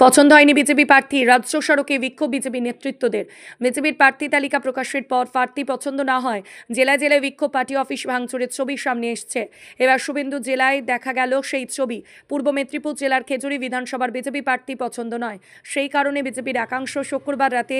পছন্দ হয়নি বিজেপি প্রার্থী, রাজ্য সড়কে বিক্ষোভ বিজেপি নেতৃত্বদের। বিজেপির প্রার্থী তালিকা প্রকাশের পর প্রার্থী পছন্দ না হয় জেলায় জেলায় বিক্ষোভ, পার্টি অফিস ভাঙচুরের ছবি সামনে এসছে। এবার শুভেন্দু জেলায় দেখা গেল সেই ছবি। পূর্ব মেদিনীপুর জেলার খেজুরি বিধানসভার বিজেপি প্রার্থী পছন্দ নয়, সেই কারণে বিজেপির একাংশ শুক্রবার রাতে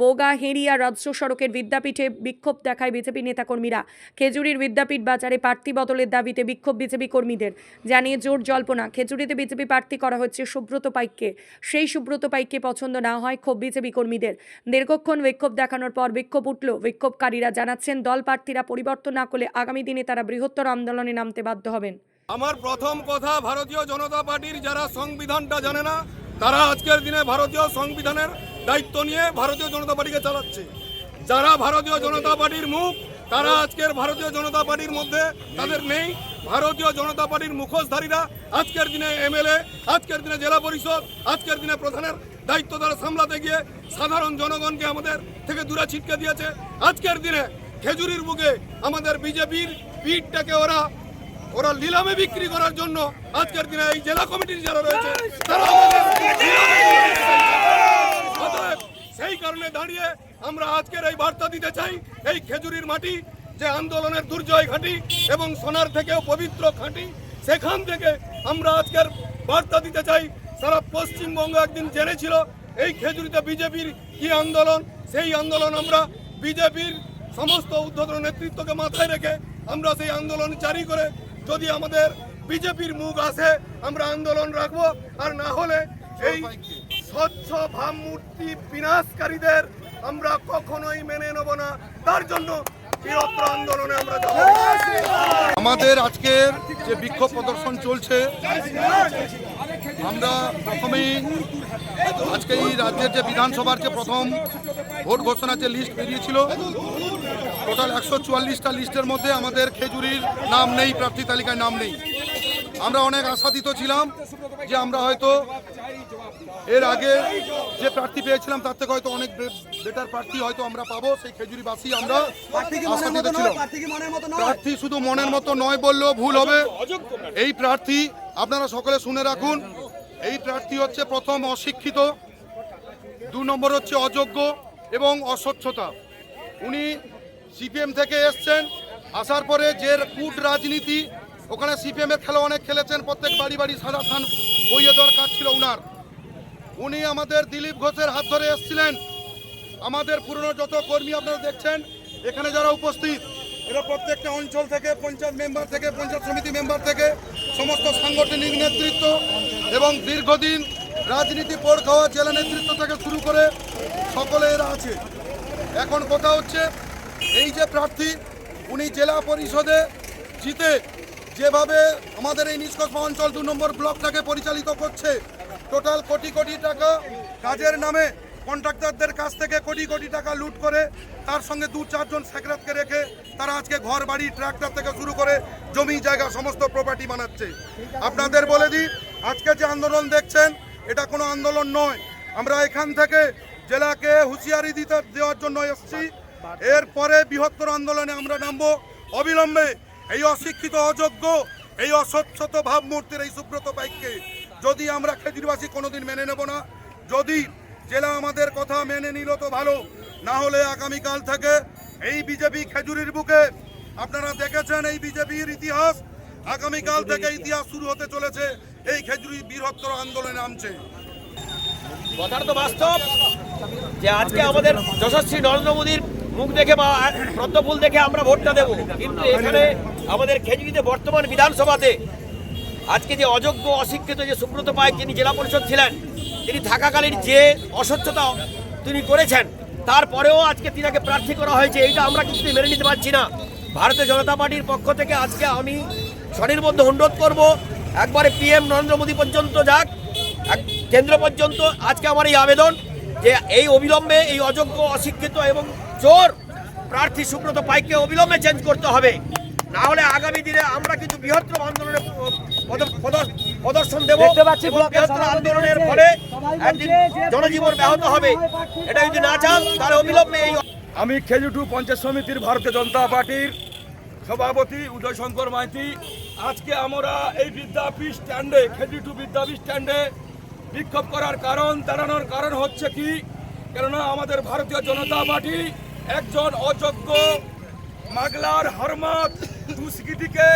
বোগাহেরিয়া রাজ্য সড়কের বিদ্যাপীঠে বিক্ষোভ দেখায় বিজেপি নেতাকর্মীরা। খেজুরির বিদ্যাপীঠ বাজারে প্রার্থী বদলের দাবিতে বিক্ষোভ বিজেপি কর্মীদের। জানিয়ে জোর জল্পনা, খেজুরিতে বিজেপি প্রার্থী করা হচ্ছে সুব্রত পাইককে। সেই সুব্রত পাইককে পছন্দ না হয় ক্ষোভ বিজেপি কর্মীদের। দীর্ঘক্ষণ বিক্ষোভ দেখানোর পর বিক্ষোভ উঠল। বিক্ষোভকারীরা জানাচ্ছেন দল প্রার্থীরা পরিবর্তন না করলে আগামী দিনে তারা বৃহত্তর আন্দোলনে নামতে বাধ্য হবেন। আমার প্রথম কথা, ভারতীয় জনতা পার্টির যারা সংবিধানটা জানে না তারা আজকের দিনে ভারতীয় সংবিধানের দায়িত্ব নিয়ে ভারতীয় জনতা পার্টিকে চালাচ্ছে। যারা ভারতীয় জনতা পার্টির মুখ তারা আজকের ভারতীয় জনতা পার্টির মধ্যে তাদের নেই। ভারতীয় জনতা পার্টির মুখোশধারীরা আজকের দিনে এমএলএ, আজকের দিনে জেলা পরিষদ, আজকের দিনে প্রধানের দায়িত্ব তারা সামলাতে গিয়ে সাধারণ জনগণকে আমাদের থেকে দূরে ছিটকে দিয়েছে। আজকের দিনে খেজুরির বুকে আমাদের বিজেপির পিঠটাকে ওরা নিলামে বিক্রি করার জন্য আজকের দিনে এই জেলা কমিটির যারা রয়েছে তারা সেই কারণে দাঁড়িয়ে আমরা আজকের এই বার্তা দিতে চাই, এই খেজুরির মাটি যে আন্দোলনের দুর্জয় ঘাঁটি এবং সোনার থেকেও পবিত্র ঘাঁটি, সেখান থেকে আমরা আজকের বার্তা দিতে চাই। সারা পশ্চিমবঙ্গ একদিন জেনেছিল এই খেজুরিতে বিজেপির কি আন্দোলন। সেই আন্দোলন আমরা বিজেপির সমস্ত ঊর্ধ্বতন নেতৃত্বকে মাথায় রেখে আমরা সেই আন্দোলন জারি করে যদি আমাদের বিজেপির মুখ আসে আমরা আন্দোলন রাখবো, আর না হলে এই স্বচ্ছ ভাবমূর্তি বিনাশকারীদের আমরা কখনোই মেনে নেব না। তার জন্য বৃহত্তর আন্দোলনে আমরা যাব। আমাদের আজকের যে বিক্ষোভ প্রদর্শন চলছে, আমরা প্রথমেই আজকে এই রাজ্যের যে বিধানসভার যে প্রথম ভোট ঘোষণার যে লিস্ট বেরিয়েছিল, টোটাল 144টা লিস্টের মধ্যে আমাদের খেজুরির নাম নেই, প্রার্থী তালিকায় নাম নেই। আমরা অনেক আশাদিত ছিলাম যে আমরা হয়তো এর আগে যে প্রার্থী পেয়েছিলাম তার থেকে হয়তো অনেক বেটার প্রার্থী হয়তো আমরা পাবো। সেই খেজুরিবাসী আমরা আশাদিত ছিলাম। প্রার্থী শুধু মনের মতো নয় বললেও ভুল হবে। এই প্রার্থী আপনারা সকলে শুনে রাখুন, এই প্রার্থী হচ্ছে প্রথম অশিক্ষিত, 2 নম্বর হচ্ছে অযোগ্য এবং অস্বচ্ছতা। উনি সিপিএম থেকে এসছেন, আসার পরে যে কূট রাজনীতি, ওখানে সিপিএমের খেলা অনেক খেলেছেন, প্রত্যেক বাড়ি বাড়ি সাদা ধান বইয়ে দেওয়ার কাজ ছিল উনার। উনি আমাদের দিলীপ ঘোষের হাত ধরে এসেছিলেন। আমাদের পুরনো যত কর্মী আপনারা দেখছেন এখানে যারা উপস্থিত, এরা প্রত্যেকটা অঞ্চল থেকে, পঞ্চায়েত মেম্বার থেকে, পঞ্চায়েত সমিতি মেম্বার থেকে, সমস্ত সাংগঠনিক নেতৃত্ব এবং দীর্ঘদিন রাজনীতি পড় খাওয়া জেলা নেতৃত্ব থেকে শুরু করে সকলে এরা আছে। এখন কথা হচ্ছে এই যে প্রার্থী, উনি জেলা পরিষদে জিতে যেভাবে আমাদের এই নিষ্কর্ষা অঞ্চল 2 নম্বর ব্লকটাকে পরিচালিত করছে, টোটাল কোটি কোটি টাকা কাজের নামে কন্ট্রাক্টরদের কাছ থেকে কোটি কোটি টাকা লুট করে, তার সঙ্গে 2-4 জন সেক্রেটারিকে রেখে তারা আজকে ঘর বাড়ি ট্রাক্টর থেকে শুরু করে জমি জায়গা সমস্ত প্রপার্টি বানাচ্ছে। আপনাদের বলে দিই, আজকে যে আন্দোলন দেখছেন এটা কোনো আন্দোলন নয়। আমরা এখান থেকে জেলাকে হুঁশিয়ারি দেওয়ার জন্য এসেছি। এরপরে বৃহত্তর আন্দোলনে আমরা নামবো। অবিলম্বে এই অশিক্ষিত, অযোগ্য, এই অস্বচ্ছত ভাবমূর্তির এই সুব্রত পাইককে যদি আমরা খেজুরিবাসী কোনোদিন মেনে নেব না। যদি জেলা আমাদের কথা মেনে নিল তো ভালো, না হলে আগামীকাল থেকে এই বিজেপি খেজুরির বুকে, আপনারা দেখেছেন এই বিজেপির ইতিহাস, আগামীকাল থেকে ইতিহাস শুরু হতে চলেছে। এই খেজুরি বৃহত্তর আন্দোলনে নামছে। কথাটা তো বাস্তব যে আজকে আমাদের যশস্বী নরেন্দ্র মোদীর মুখ দেখে বা পদ্মফুল দেখে আমরা ভোটটা দেব, কিন্তু এখানে আমাদের খেজুরিতে বর্তমান বিধানসভাতে আজকে যে অযোগ্য, অশিক্ষিত যে সুব্রত পাইক, যিনি জেলা পরিষদ ছিলেন, তিনি থাকাকালীন যে অস্বচ্ছতা তিনি করেছেন, তারপরেও আজকে তিনাকে প্রার্থী করা হয়েছে। এইটা আমরা কিন্তু মেনে নিতে পারছি না। ভারতীয় জনতা পার্টির পক্ষ থেকে আজকে আমি স্বনির্বদ্ধ অনুরোধ করব, একবারে PM নরেন্দ্র মোদী পর্যন্ত যাক, কেন্দ্র পর্যন্ত আজকে আমার এই আবেদন যে এই অবিলম্বে এই অযোগ্য, অশিক্ষিত এবং চোর প্রার্থী সুব্রত পাইককে অবিলম্বে চেঞ্জ করতে হবে। না হলে আগামী দিনে আমরা কিন্তু বৃহত্তর আন্দোলনে প্রদর্শন দেব। বৃহত্তর আন্দোলনের ফলে একদিন জনজীবন ব্যাহত হবে। এটা যদি না চান তাহলে অবিলম্বে এই। আমি খেজুটু পঞ্চায়েত সমিতির ভারতীয় জনতা পার্টির সভাপতি উদয় শঙ্কর মাইতি। আজকে আমরা এই বিদ্যাপীঠ স্ট্যান্ডে, খেজুটু বিদ্যাপীঠ স্ট্যান্ডে বিক্ষোভ করার কারণ দাঁড়ানোর কারণ হচ্ছে কি, কেননা আমাদের ভারতীয় জনতা পার্টি একজন অযোগ্য মাগলার হারমাত দুষ্কৃতীকে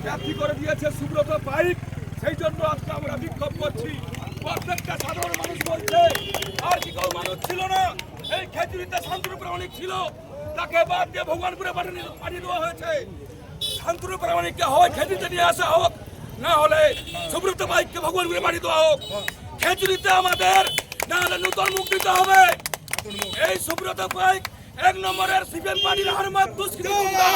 প্রার্থী করে দিয়েছে সুব্রত পাইক। সেই জন্য আজকে আমরা বিক্ষোভ করছি। প্রত্যেকটা সাধারণ মানুষ বলছে আর কি কেউ মানুষ ছিল না, এই খেজুরিতে শান্তনু প্রামাণিক ছিল, তাকে বাদ দিয়ে ভগবানপুরে পাঠিয়ে দেওয়া হয়েছে। শান্তনু প্রামাণিককে হয় খেজুরিতে নিয়ে আসা হোক, না হলে সুব্রত পাইককে ভগবানপুরে পাঠিয়ে দেওয়া হোক। খেজুরিতে আমাদের না হলে নতুন মুখ দিতে হবে। এই সুব্রত পাইক 1 নম্বরের সিপিএম পার্টির হারমাত দুষ্কৃতী গুন্ডা।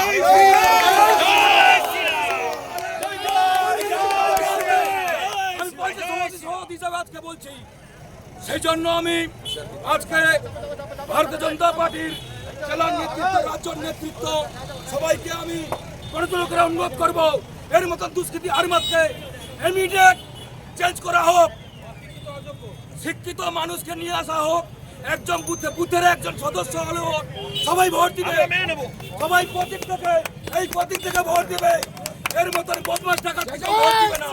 আমি পঞ্চায়েত সমিতির সভাপতি হিসাবে আজকে বলছি, সেই জন্য আমি আজকে ভারতীয় জনতা পার্টির জেলার নেতৃত্ব, রাজ্যের নেতৃত্ব সবাইকে আমি গণতন্ত্র করে অনুরোধ করব, এর মতন দুষ্কৃতী হারমাতকে ইমিডিয়েট চেঞ্জ করা হোক, শিক্ষিত মানুষকে নিয়ে আসা হোক। একজন বুথের একজন সদস্য হলেও সবাই ভোট দিবে, সবাই এই প্রতীক থেকে ভোট দিবে। এর মতন বদমাস টাকা থেকে ভোট দিবে না।